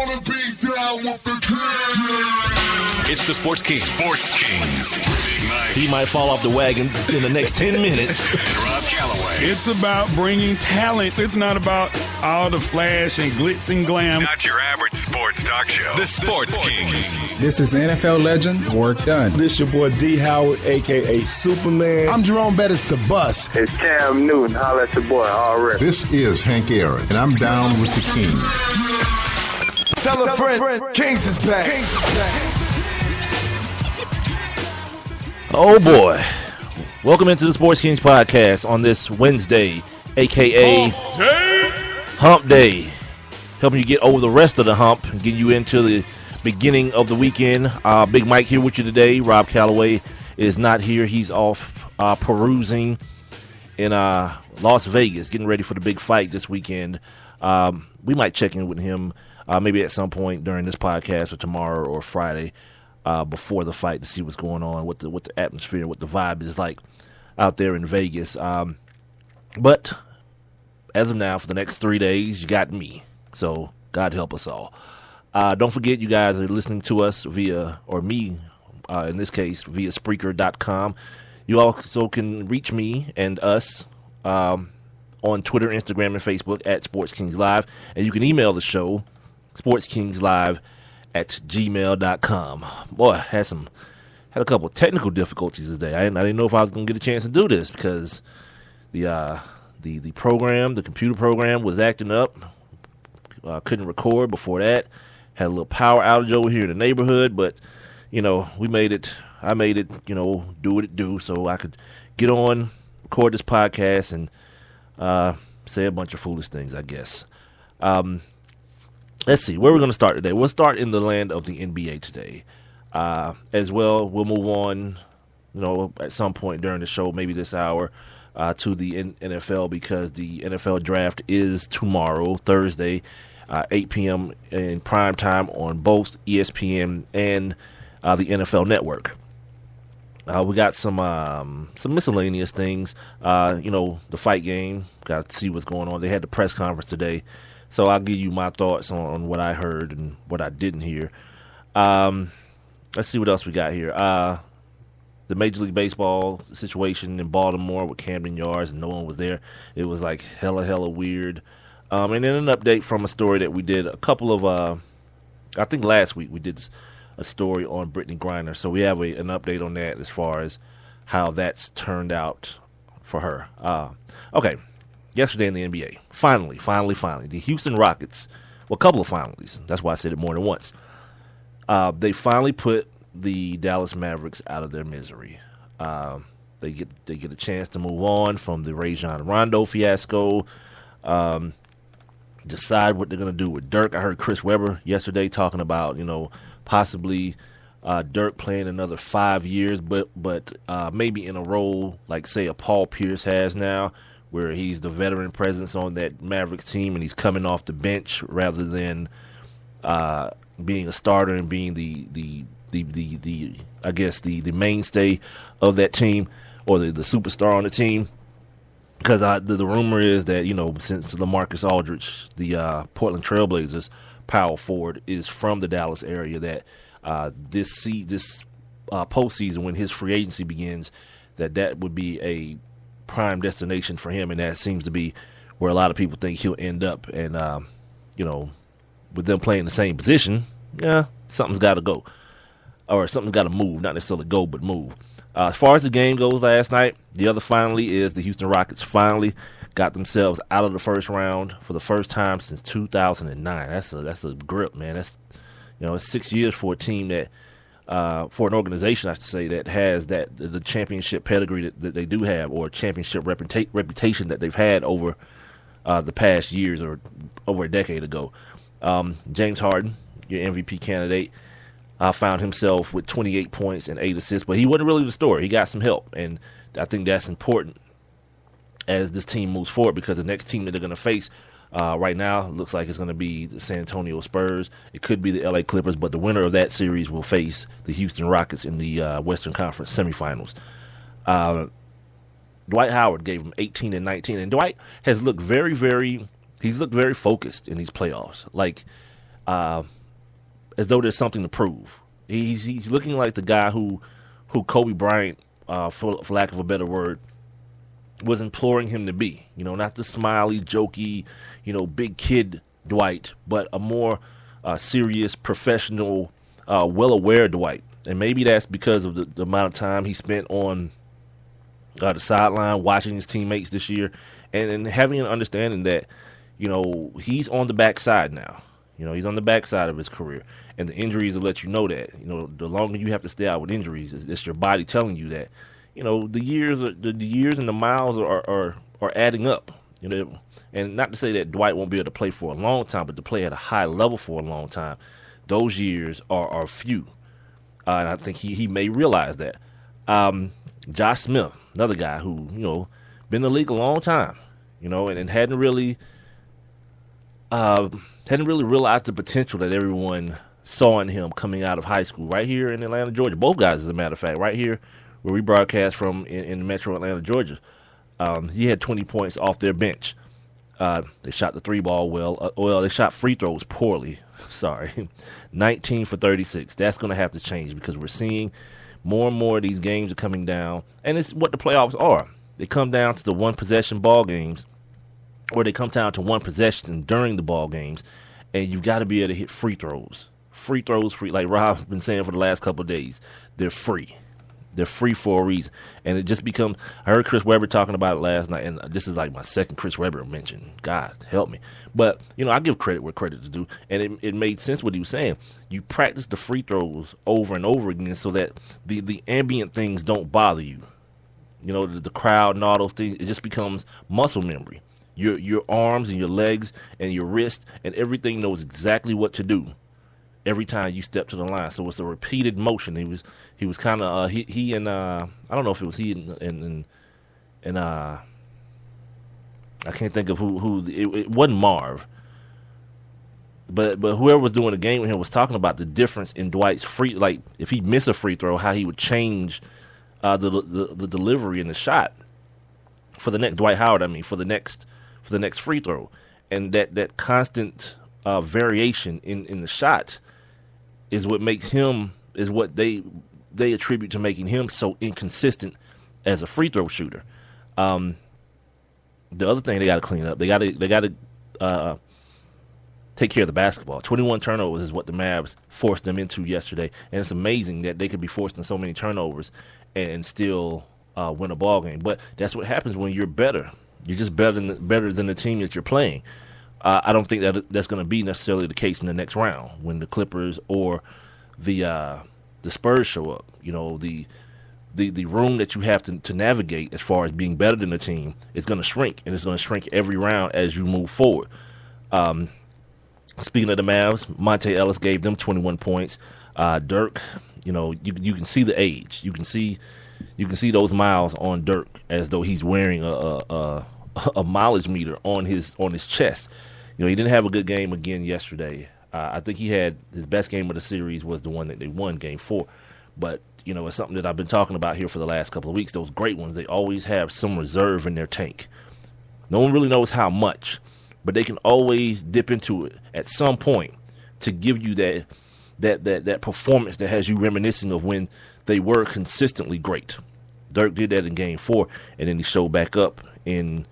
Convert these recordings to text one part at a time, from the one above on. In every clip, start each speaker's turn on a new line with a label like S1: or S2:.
S1: wanna be down with the king.
S2: It's the Sports Kings.
S3: Sports Kings. Big Mike.
S2: He might fall off the wagon in the next 10 minutes.
S3: And Rob Calloway.
S4: It's about bringing talent. It's not about all the flash and glitz and glam.
S3: Not your average sports talk show. The Sports Kings.
S5: This is NFL legend, work done.
S6: This your boy D. Howard, a.k.a. Superman.
S7: I'm Jerome Bettis, the bus.
S8: It's Cam Newton. Holla at your boy, already.
S9: This is Hank Aaron, and I'm down with the king.
S7: Tell a friend, Kings is back.
S2: Oh, boy. Welcome into the Sports Kings podcast on this Wednesday, a.k.a. Hump Day. Helping you get over the rest of the hump and get you into the beginning of the weekend. Big Mike here with you today. Rob Calloway is not here. He's off perusing in Las Vegas, getting ready for the big fight this weekend. We might check in with him maybe at some point during this podcast or tomorrow or Friday before the fight to see what's going on, what the atmosphere, what the vibe is like out there in Vegas. But as of now, for the next 3 days, you got me. So God help us all. Don't forget, you guys are listening to us via, or me in this case, via Spreaker.com. You also can reach me and us on Twitter, Instagram, and Facebook at Sports Kings Live. And you can email the show, sportskingslive@gmail.com. Boy, had a couple of technical difficulties today. I didn't know if I was going to get a chance to do this because the program, the computer program, was acting up. Couldn't record before that. Had a little power outage over here in the neighborhood, but we made it. I made it, do what it do, so I could get on, record this podcast, and say a bunch of foolish things, I guess. Let's see, where we're going to start today. We'll start in the land of the NBA today. As well, we'll move on, at some point during the show, maybe this hour, to the NFL because the NFL draft is tomorrow, Thursday, 8 p.m. in prime time on both ESPN and the NFL Network. We got some miscellaneous things. The fight game. Got to see what's going on. They had the press conference today, so I'll give you my thoughts on what I heard and what I didn't hear. Let's see what else we got here. The Major League Baseball situation in Baltimore with Camden Yards and no one was there. It was like hella weird. And then an update from a story that we did a couple of, I think last week we did a story on Brittany Griner. So we have an update on that as far as how that's turned out for her. Okay, yesterday in the NBA, finally, the Houston Rockets, well, a couple of finalies. That's why I said it more than once. They finally put the Dallas Mavericks out of their misery. They get a chance to move on from the Rajon Rondo fiasco. Decide what they're going to do with Dirk. I heard Chris Webber yesterday talking about, possibly Dirk playing another 5 years, but maybe in a role like, say, a Paul Pierce has now, where he's the veteran presence on that Mavericks team and he's coming off the bench rather than being a starter and being the I guess the mainstay of that team or the superstar on the team. Because the rumor is that, since LaMarcus Aldridge, the Portland Trailblazers power forward, is from the Dallas area, that this postseason, when his free agency begins, that would be a prime destination for him, and that seems to be where a lot of people think he'll end up. And, with them playing the same position, something's got to go. Or something's got to move, not necessarily go, but move. As far as the game goes last night, the other finally is the Houston Rockets finally got themselves out of the first round for the first time since 2009. That's a grip, man. That's it's 6 years for a team that for an organization, I should say, that has the championship pedigree that they do have, or championship reputation that they've had over the past years or over a decade ago. James Harden, your MVP candidate, found himself with 28 points and 8 assists, but he wasn't really the story. He got some help, and I think that's important as this team moves forward, because the next team that they're going to face right now looks like it's going to be the San Antonio Spurs. It could be the LA Clippers, but the winner of that series will face the Houston Rockets in the Western Conference semifinals. Dwight Howard gave him 18 and 19, and Dwight has looked very focused in these playoffs. Like, as though there's something to prove. He's looking like the guy who Kobe Bryant, for lack of a better word, was imploring him to be. Not the smiley, jokey, big kid Dwight, but a more serious, professional, well-aware Dwight. And maybe that's because of the amount of time he spent on the sideline watching his teammates this year and having an understanding that, he's on the backside now. He's on the backside of his career. And the injuries will let you know that. The longer you have to stay out with injuries, it's your body telling you that. The years and the miles are adding up. And not to say that Dwight won't be able to play for a long time, but to play at a high level for a long time, those years are few. And I think he may realize that. Josh Smith, another guy who, been in the league a long time, and hadn't really realized the potential that everyone saw in him coming out of high school right here in Atlanta, Georgia. Both guys, as a matter of fact, right here where we broadcast from in Metro Atlanta, Georgia. He had 20 points off their bench. They shot the three ball well. They shot free throws poorly. Sorry. 19 for 36. That's going to have to change because we're seeing more and more of these games are coming down. And it's what the playoffs are. They come down to the one-possession ball games, or they come down to one possession during the ball games, and you've got to be able to hit free throws. Free throws, like Rob's been saying for the last couple of days. They're free. They're free for a reason. And it just becomes, I heard Chris Webber talking about it last night, and this is like my second Chris Webber mention. God, help me. But, I give credit where credit is due, and it made sense what he was saying. You practice the free throws over and over again so that the ambient things don't bother you. The crowd and all those things, it just becomes muscle memory. Your arms and your legs and your wrist and everything knows exactly what to do every time you step to the line. So it's a repeated motion. He was kind of he and I don't know if it was he and I can't think of who it wasn't Marv, but whoever was doing the game with him was talking about the difference in Dwight's free, like if he missed a free throw, how he would change the delivery in the shot for the next Dwight Howard. For the next free throw, and that constant variation in the shot is what makes him, is what they attribute to making him so inconsistent as a free throw shooter. The other thing they got to clean up, they got to take care of the basketball. 21 turnovers is what the Mavs forced them into yesterday, and it's amazing that they could be forced in so many turnovers and still win a ball game. But that's what happens when you're better. You're just better than the team that you're playing. I don't think that's going to be necessarily the case in the next round when the Clippers or the Spurs show up. The room that you have to navigate as far as being better than the team is going to shrink, and it's going to shrink every round as you move forward. Speaking of the Mavs, Monte Ellis gave them 21 points. Dirk, you can see the age. You can see those miles on Dirk as though he's wearing a mileage meter on his chest. He didn't have a good game again yesterday. I think he had his best game of the series was the one that they won, Game 4. But it's something that I've been talking about here for the last couple of weeks. Those great ones, they always have some reserve in their tank. No one really knows how much, but they can always dip into it at some point to give you that performance that has you reminiscing of when they were consistently great. Dirk did that in Game 4, and then he showed back up in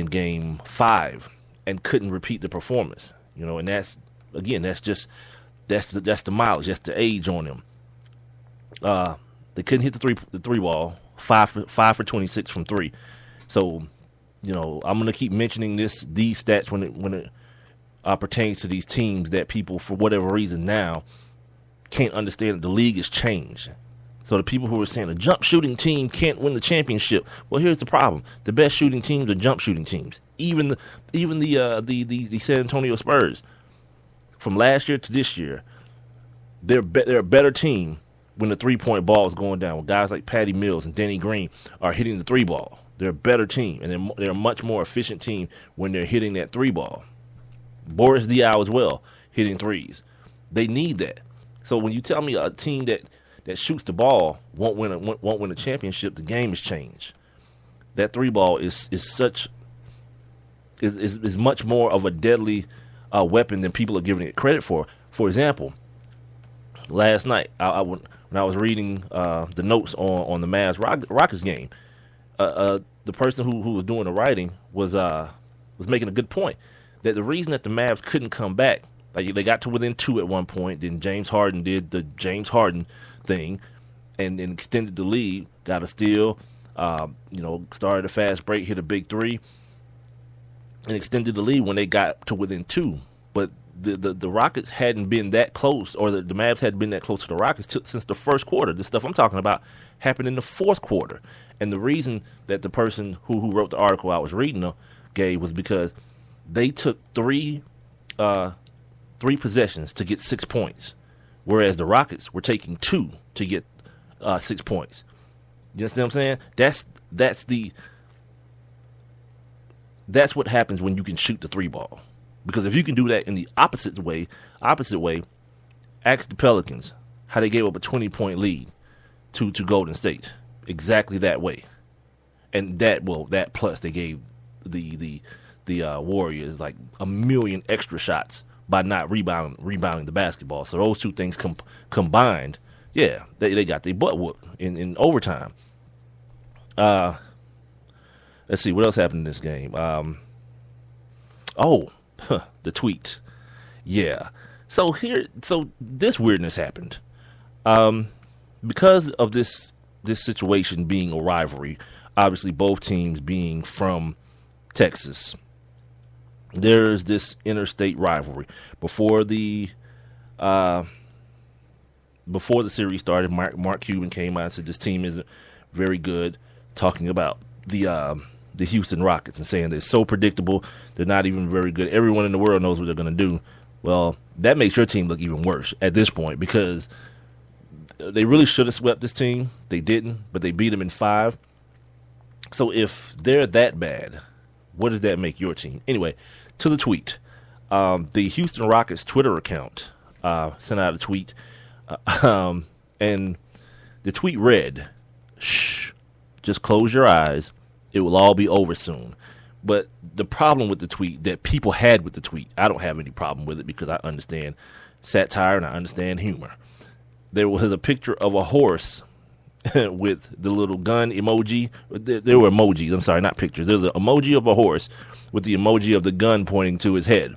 S2: Game 5 and couldn't repeat the performance. And that's the mileage, that's the age on him. They couldn't hit the three ball, 5 for 26 from 3. So, I'm going to keep mentioning these stats when it pertains to these teams that people, for whatever reason now, can't understand that the league has changed. So the people who are saying a jump shooting team can't win the championship, well, here's the problem: the best shooting teams are jump shooting teams. Even the San Antonio Spurs, from last year to this year, they're a better team when the 3-point ball is going down. When guys like Patty Mills and Danny Green are hitting the 3 ball, they're a better team, and they're a much more efficient team when they're hitting that 3 ball. Boris Diaw as well, hitting threes. They need that. So when you tell me a team that shoots the ball won't win a championship, the game has changed. That 3 ball is much more of a deadly weapon than people are giving it credit for. For example, last night when I was reading the notes on the Mavs Rockets game, the person who was doing the writing was making a good point that the reason that the Mavs couldn't come back, like they got to within 2 at one point, then James Harden did the James Harden thing and extended the lead, got a steal, started a fast break, hit a big three, and extended the lead when they got to within 2. But the Rockets hadn't been that close, or the Mavs hadn't been that close to the Rockets since the first quarter. The stuff I'm talking about happened in the fourth quarter. And the reason that the person who wrote the article I was reading gave was because they took three possessions to get 6 points, whereas the Rockets were taking 2 to get 6 points. You understand what I'm saying? That's what happens when you can shoot the 3 ball. Because if you can do that in the opposite way, ask the Pelicans how they gave up a 20-point lead to Golden State. Exactly that way. And that plus they gave the Warriors like a million extra shots by not rebounding the basketball. So those two things combined, yeah, they got their butt whooped in overtime. Let's see what else happened in this game. The tweet. Yeah. So this weirdness happened. Because of this situation being a rivalry, obviously both teams being from Texas, there's this interstate rivalry. Before the series started, Mark Cuban came out and said this team isn't very good, talking about the Houston Rockets and saying they're so predictable, they're not even very good. Everyone in the world knows what they're going to do. Well, that makes your team look even worse at this point, because they really should have swept this team. They didn't, but they beat them in 5. So if they're that bad, what does that make your team? Anyway, to the tweet. The Houston Rockets Twitter account sent out a tweet, and the tweet read, "Shh, just close your eyes. It will all be over soon." But the problem with the tweet that people had with the tweet, I don't have any problem with it because I understand satire and I understand humor. There was a picture of a horse with the little gun emoji. There were emojis. I'm sorry, not pictures. There's an emoji of a horse with the emoji of the gun pointing to his head,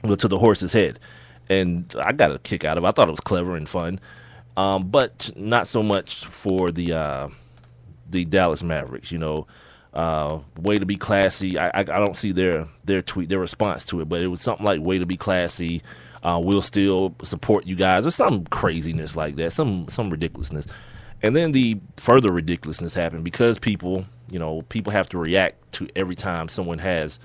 S2: to the horse's head. And I got a kick out of it. I thought it was clever and fun, but not so much for the Dallas Mavericks. Way to be classy. I don't see their tweet, their response to it, but it was something like, way to be classy. We'll still support you guys, or some craziness like that, some ridiculousness. And then the further ridiculousness happened because people have to react to every time someone feels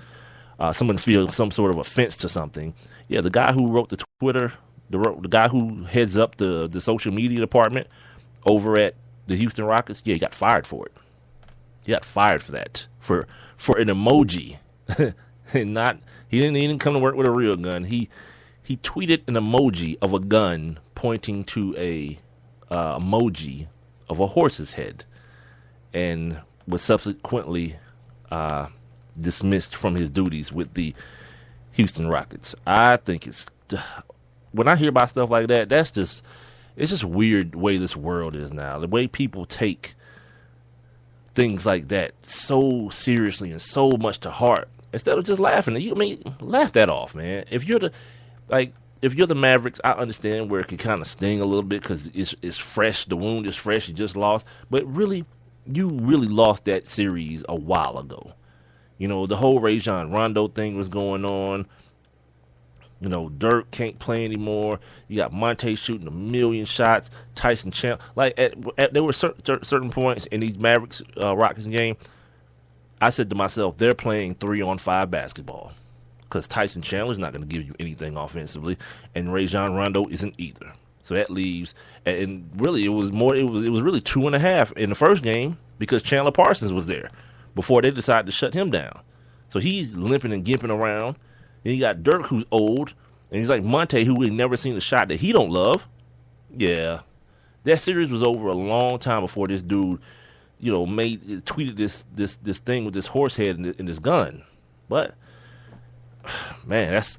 S2: some sort of offense to something. Yeah, the guy who wrote the Twitter, the guy who heads up the social media department over at the Houston Rockets, yeah, he got fired for it. He got fired for that, for an emoji, and he didn't come to work with a real gun. He tweeted an emoji of a gun pointing to a emoji of a horse's head, and was subsequently dismissed from his duties with the Houston Rockets. I think when I hear about stuff like that, it's just weird the way this world is now. The way people take things like that so seriously and so much to heart, instead of just laughing. Laugh that off, man. If you're the Mavericks, I understand where it can kind of sting a little bit because it's fresh. The wound is fresh. You just lost. But really, you really lost that series a while ago. The whole Rajon Rondo thing was going on. Dirk can't play anymore. You got Monte shooting 1 million shots. Tyson Chandler. There were certain points in these Mavericks Rockets game, I said to myself, they're playing 3-on-5 basketball because Tyson Chandler's not going to give you anything offensively, and Rajon Rondo isn't either. So that leaves, and really it was really 2.5 in the first game because Chandler Parsons was there before they decided to shut him down. So he's limping and gimping around. And you got Dirk, who's old, and he's like Monte, who we've never seen a shot that he don't love. Yeah, that series was over a long time before this dude, tweeted this thing with this horse head and this gun. But Man, that's